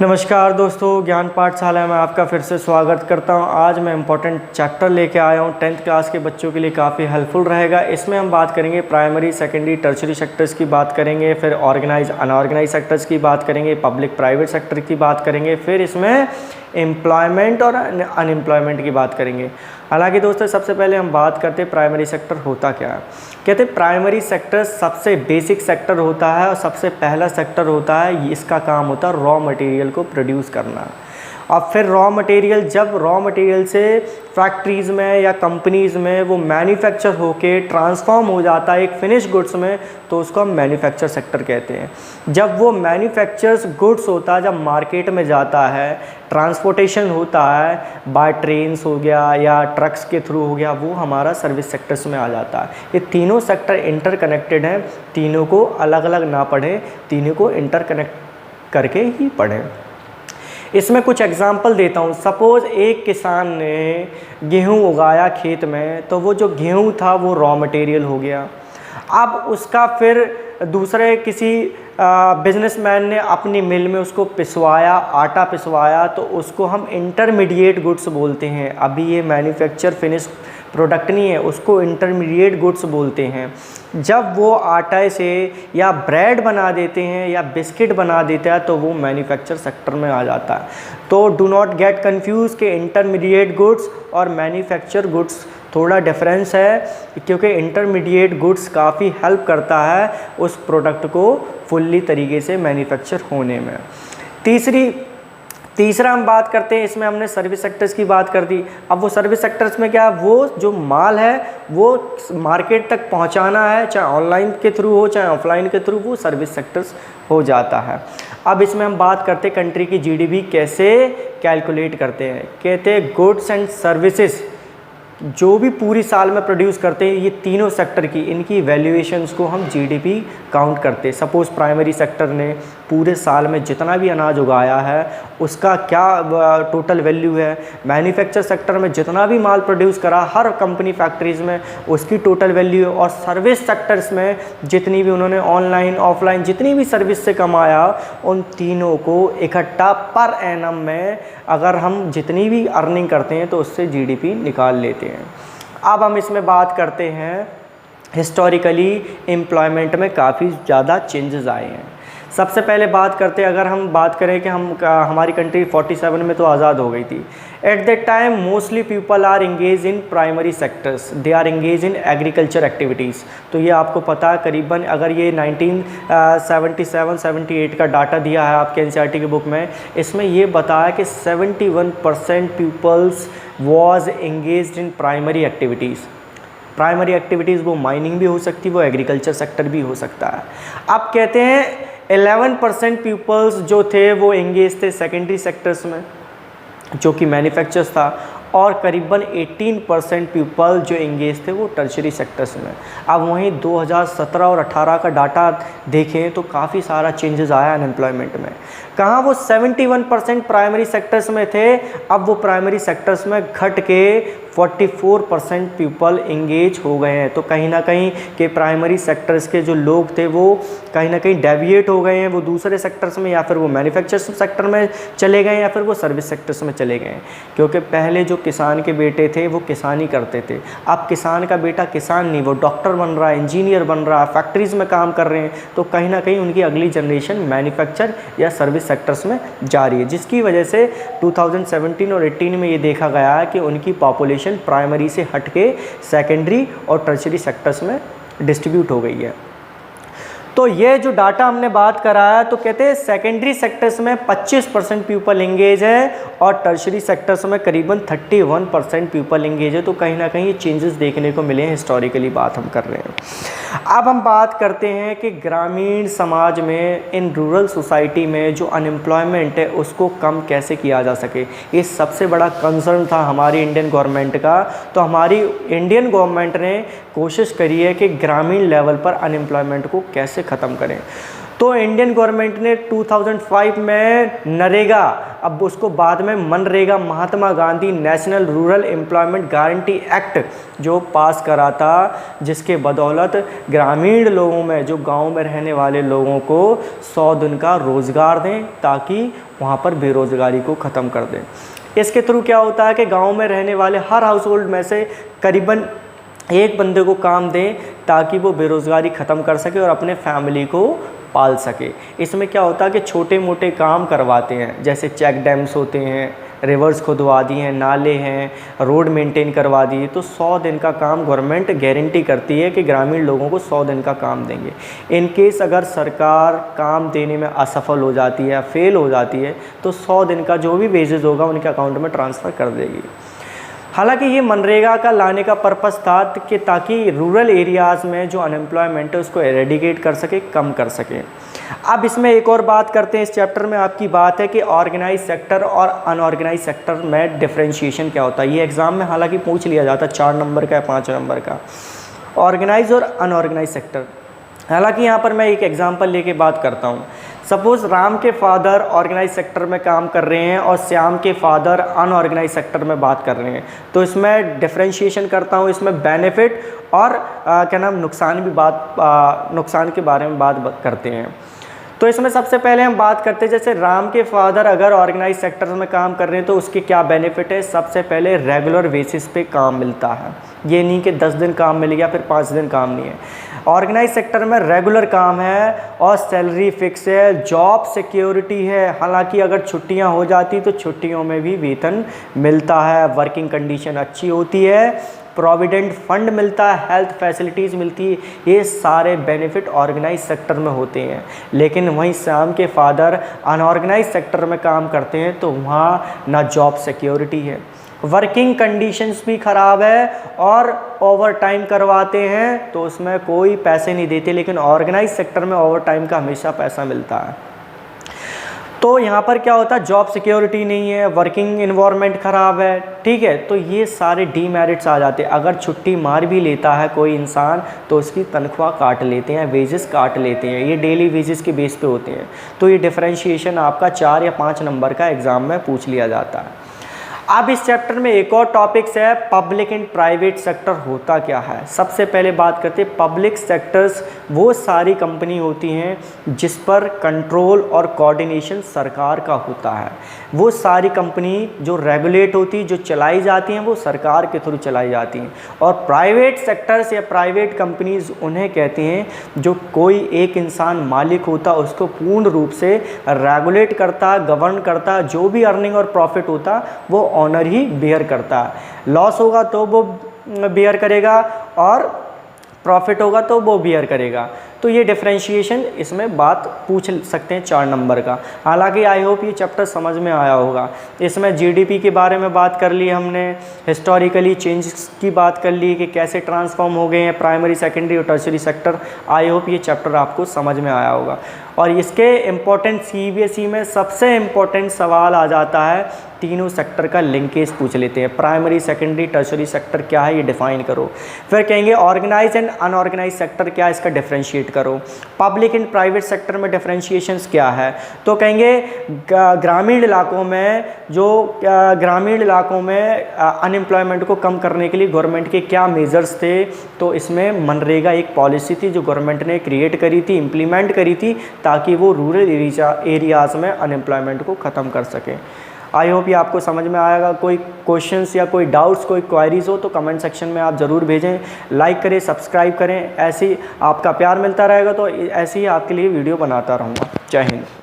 नमस्कार दोस्तों, ज्ञान पाठशाला में आपका फिर से स्वागत करता हूं। आज मैं इम्पोर्टेंट चैप्टर लेके आया हूं, 10th क्लास के बच्चों के लिए काफ़ी हेल्पफुल रहेगा। इसमें हम बात करेंगे प्राइमरी, सेकेंडरी, टर्शरी सेक्टर्स की बात करेंगे, फिर ऑर्गेनाइज अनऑर्गेनाइज सेक्टर्स की बात करेंगे, पब्लिक प्राइवेट सेक्टर की बात करेंगे, फिर इसमें एम्प्लॉयमेंट और अनएम्प्लॉयमेंट की बात करेंगे। हालांकि दोस्तों, सबसे पहले हम बात करते हैं प्राइमरी सेक्टर होता क्या है। कहते हैं प्राइमरी सेक्टर सबसे बेसिक सेक्टर होता है और सबसे पहला सेक्टर होता है। इसका काम होता है रॉ मटेरियल को प्रोड्यूस करना। और फिर जब रॉ मटेरियल से फैक्ट्रीज़ में या कंपनीज़ में वो मैन्युफैक्चर होके ट्रांसफॉर्म हो जाता है एक फिनिश गुड्स में, तो उसको हम मैन्युफैक्चर सेक्टर कहते हैं। जब वो मैन्युफैक्चर्स गुड्स होता है, जब मार्केट में जाता है, ट्रांसपोर्टेशन होता है, बाय ट्रेन्स हो गया या ट्रक्स के थ्रू हो गया, वो हमारा सर्विस सेक्टर्स में आ जाता है। ये तीनों सेक्टर इंटरकनेक्टेड हैं, तीनों को अलग अलग ना पढ़ें, तीनों को इंटरकनेक्ट करके ही पढ़ें। इसमें कुछ एग्जाम्पल देता हूँ। सपोज़ एक किसान ने गेहूँ उगाया खेत में, तो वो जो गेहूँ था वो रॉ मटेरियल हो गया। अब उसका फिर दूसरे किसी बिजनेसमैन ने अपनी मिल में उसको पिसवाया, आटा पिसवाया, तो उसको हम इंटरमीडिएट गुड्स बोलते हैं। अभी ये मैन्युफैक्चर फिनिश प्रोडक्ट नहीं है, उसको इंटरमीडिएट गुड्स बोलते हैं। जब वो आटे से या ब्रेड बना देते हैं या बिस्किट बना देते हैं, तो वो मैन्युफैक्चर सेक्टर में आ जाता है। तो डू नॉट गेट कंफ्यूज कि इंटरमीडिएट गुड्स और मैन्युफैक्चर गुड्स थोड़ा डिफरेंस है, क्योंकि इंटरमीडिएट गुड्स काफ़ी हेल्प करता है उस प्रोडक्ट को फुल्ली तरीके से मैन्युफैक्चर होने में। तीसरा हम बात करते हैं, इसमें हमने सर्विस सेक्टर्स की बात कर दी। अब वो सर्विस सेक्टर्स में क्या है, वो जो माल है वो मार्केट तक पहुंचाना है, चाहे ऑनलाइन के थ्रू हो चाहे ऑफलाइन के थ्रू, वो सर्विस सेक्टर्स हो जाता है। अब इसमें हम बात करते हैं कंट्री की जीडीपी कैसे कैलकुलेट करते हैं। कहते हैं गुड्स एंड सर्विसेज जो भी पूरी साल में प्रोड्यूस करते हैं, ये तीनों सेक्टर की इनकी वैल्यूएशंस को हम जीडीपी काउंट करते हैं। सपोज़ प्राइमरी सेक्टर ने पूरे साल में जितना भी अनाज उगाया है उसका क्या टोटल वैल्यू है, मैन्युफैक्चर सेक्टर में जितना भी माल प्रोड्यूस करा हर कंपनी फैक्ट्रीज़ में उसकी टोटल वैल्यू है, और सर्विस सेक्टर्स में जितनी भी उन्होंने ऑनलाइन ऑफलाइन जितनी भी सर्विस से कमाया, उन तीनों को इकट्ठा पर एनम में अगर हम जितनी भी अर्निंग करते हैं तो उससे जीडीपी निकाल लेते हैं। अब हम इसमें बात करते हैं हिस्टोरिकली एम्प्लॉयमेंट में काफ़ी ज़्यादा चेंजेस आए हैं। सबसे पहले बात करते हैं, अगर हम बात करें कि हमारी कंट्री 47 में तो आज़ाद हो गई थी। At that time mostly people are engage in primary sectors, they are engage in agriculture activities. तो ये आपको पता है, करीबन अगर ये 1977-78 का डाटा दिया है आपके एनसीईआरटी की बुक में, इसमें ये बताया कि 71% peoples was engage in primary activities. Primary activities वो माइनिंग भी हो सकती है, वो एग्रीकल्चर सेक्टर भी हो सकता है। अब कहते हैं 11% पीपल्स जो थे वो इंगेज थे सेकेंडरी सेक्टर्स में, जो कि मैन्युफैक्चर्स था, और करीबन 18% पीपल जो इंगेज थे वो टर्शरी सेक्टर्स में। अब वहीं 2017 और 18 का डाटा देखें तो काफ़ी सारा चेंजेस आया अनएम्प्लॉयमेंट में। कहाँ वो 71% प्राइमरी सेक्टर्स में थे, अब वो प्राइमरी सेक्टर्स में घट के 44% पीपल इंगेज हो गए हैं। तो कहीं ना कहीं के प्राइमरी सेक्टर्स के जो लोग थे वो कहीं ना कहीं डेविएट हो गए हैं, वो दूसरे सेक्टर्स में, या फिर वो मैन्युफैक्चर सेक्टर में चले गए, या फिर वो सर्विस सेक्टर्स में चले गए। क्योंकि पहले जो किसान के बेटे थे वो किसानी करते थे, अब किसान का बेटा किसान नहीं, वो डॉक्टर बन रहा है, इंजीनियर बन रहा है, फैक्ट्रीज़ में काम कर रहे हैं। तो कहीं ना कहीं उनकी अगली जनरेशन मैन्युफैक्चर या सर्विस सेक्टर्स में जा रही है, जिसकी वजह से 2017 और 18 में ये देखा गया है कि उनकी पॉपुलेशन प्राइमरी से हट के सेकेंडरी और टर्शरी सेक्टर्स में डिस्ट्रीब्यूट हो गई है। तो ये जो डाटा हमने बात कराया, तो कहते हैं सेकेंडरी सेक्टर्स में 25% पीपल इंगेज है और टर्शरी सेक्टर्स में करीबन 31% पीपल इंगेज है। तो कहीं ना कहीं चेंजेस देखने को मिले हैं, हिस्टोरिकली बात हम कर रहे हैं। अब हम बात करते हैं कि ग्रामीण समाज में, इन रूरल सोसाइटी में जो अनएम्प्लॉयमेंट है उसको कम कैसे किया जा सके। ये सबसे बड़ा कंसर्न था हमारी इंडियन गवर्नमेंट का। तो हमारी इंडियन गवर्नमेंट ने कोशिश करी है कि ग्रामीण लेवल पर अनएम्प्लॉयमेंट को कैसे ख़त्म करें। तो इंडियन गवर्नमेंट ने 2005 में नरेगा, अब उसको बाद में MNREGA, Mahatma Gandhi national rural employment guarantee act जो पास करा था, जिसके बदौलत ग्रामीण लोगों में, जो गांव में रहने वाले लोगों को 100 दिन का रोज़गार दें ताकि वहां पर बेरोज़गारी को ख़त्म कर दें। इसके थ्रू क्या होता है कि गांव में रहने वाले हर हाउस होल्ड में से करीबन एक बंदे को काम दें ताकि वो बेरोज़गारी ख़त्म कर सके और अपने फैमिली को पाल सके। इसमें क्या होता है कि छोटे मोटे काम करवाते हैं, जैसे चेक डैम्स होते हैं, रिवर्स खुदवा दिए हैं, नाले हैं, रोड मेंटेन करवा दिए। तो 100 दिन का काम गवर्नमेंट गारंटी करती है कि ग्रामीण लोगों को 100 दिन का काम देंगे। इन केस अगर सरकार काम देने में असफल हो जाती है, फेल हो जाती है, तो 100 दिन का जो भी वेजेस होगा उनके अकाउंट में ट्रांसफ़र कर देगी। हालांकि ये मनरेगा का लाने का पर्पस था कि ताकि रूरल एरियाज़ में जो अनएम्प्लॉयमेंट है उसको एरेडिकेट कर सके, कम कर सके। अब इसमें एक और बात करते हैं, इस चैप्टर में आपकी बात है कि ऑर्गेनाइज सेक्टर और अनऑर्गेनाइज सेक्टर में डिफरेंशिएशन क्या होता है। ये एग्ज़ाम में हालांकि पूछ लिया जाता है, 4 नंबर का या 5 नंबर का, ऑर्गेनाइज और अनऑर्गेनाइज सेक्टर। हालांकि यहाँ पर मैं एक एग्जांपल लेके बात करता हूँ। सपोज़ राम के फादर ऑर्गेनाइज सेक्टर में काम कर रहे हैं और श्याम के फादर अनऑर्गेनाइज सेक्टर में बात कर रहे हैं, तो इसमें डिफरेंशिएशन करता हूँ, इसमें बेनिफिट और क्या नाम नुकसान के बारे में बात करते हैं। तो इसमें सबसे पहले हम बात करते हैं, जैसे राम के फादर अगर ऑर्गेनाइज सेक्टर में काम कर रहे हैं तो उसके क्या बेनिफिट है। सबसे पहले रेगुलर बेसिस पे काम मिलता है, ये नहीं कि 10 दिन काम मिल गया फिर 5 दिन काम नहीं है। ऑर्गेनाइज सेक्टर में रेगुलर काम है और सैलरी फिक्स है, जॉब सिक्योरिटी है। हालांकि अगर छुट्टियां हो जाती तो छुट्टियों में भी वेतन मिलता है, वर्किंग कंडीशन अच्छी होती है, प्रोविडेंट फंड मिलता है, हेल्थ फैसिलिटीज़ मिलती है। ये सारे बेनिफिट ऑर्गेनाइज सेक्टर में होते हैं। लेकिन वहीं श्याम के फादर अनऑर्गेनाइज सेक्टर में काम करते हैं तो वहाँ ना जॉब सिक्योरिटी है, वर्किंग कंडीशंस भी ख़राब है और ओवर टाइम करवाते हैं तो उसमें कोई पैसे नहीं देते। लेकिन ऑर्गेनाइज सेक्टर में ओवर टाइम का हमेशा पैसा मिलता है। तो यहाँ पर क्या होता है, जॉब सिक्योरिटी नहीं है, वर्किंग इन्वायरमेंट ख़राब है, ठीक है। तो ये सारे डीमेरिट्स आ जाते हैं। अगर छुट्टी मार भी लेता है कोई इंसान तो उसकी तनख्वाह काट लेते हैं, वेजेस काट लेते हैं, ये डेली वेजेस के बेस पे होते हैं। तो ये डिफरेंशिएशन आपका 4 या 5 नंबर का एग्ज़ाम में पूछ लिया जाता है। अब इस चैप्टर में एक और टॉपिक्स है, पब्लिक एंड प्राइवेट सेक्टर होता क्या है। सबसे पहले बात करते हैं पब्लिक सेक्टर्स, वो सारी कंपनी होती हैं जिस पर कंट्रोल और कोऑर्डिनेशन सरकार का होता है। वो सारी कंपनी जो रेगुलेट होती, जो चलाई जाती हैं, वो सरकार के थ्रू चलाई जाती हैं। और प्राइवेट सेक्टर्स या प्राइवेट कंपनीज़ उन्हें कहते हैं जो कोई एक इंसान मालिक होता, उसको पूर्ण रूप से रेगुलेट करता, गवर्न करता, जो भी अर्निंग और प्रॉफिट होता वो ऑनर ही बेयर करता है। लॉस होगा तो वो बेयर करेगा और प्रॉफिट होगा तो वो बेयर करेगा। तो ये डिफरेंशिएशन इसमें बात पूछ सकते हैं 4 नंबर का। हालांकि आई होप ये चैप्टर समझ में आया होगा। इसमें जीडीपी के बारे में बात कर ली हमने, हिस्टोरिकली चेंजेस की बात कर ली कि कैसे ट्रांसफॉर्म हो गए हैं प्राइमरी, सेकेंडरी और टर्शियरी सेक्टर। आई होप ये चैप्टर आपको समझ में आया होगा। और इसके इम्पोर्टेंट सीबीएसई में सबसे इम्पोर्टेंट सवाल आ जाता है, तीनों सेक्टर का लिंकेज पूछ लेते हैं। प्राइमरी, सेकेंडरी, टर्शियरी सेक्टर क्या है ये डिफाइन करो। फिर कहेंगे ऑर्गेनाइज एंड अनऑर्गेनाइज सेक्टर क्या है, इसका डिफरेंशिएट करो। पब्लिक एंड प्राइवेट सेक्टर में डिफरेंशिएशंस क्या है, तो कहेंगे ग्रामीण इलाकों में अनएम्प्लॉयमेंट को कम करने के लिए गवर्नमेंट के क्या मेजर्स थे। तो इसमें मनरेगा एक पॉलिसी थी जो गवर्नमेंट ने क्रिएट करी थी, इम्प्लीमेंट करी थी, ताकि वो रूरल एरियाज़ में अनएम्प्लॉयमेंट को ख़त्म कर सकें। आई होप ये आपको समझ में आएगा। कोई क्वेश्चंस या कोई डाउट्स, कोई क्वायरीज़ हो तो कमेंट सेक्शन में आप ज़रूर भेजें। लाइक करें, सब्सक्राइब करें। ऐसे ही आपका प्यार मिलता रहेगा तो ऐसे ही आपके लिए वीडियो बनाता रहूँगा। जय हिंद।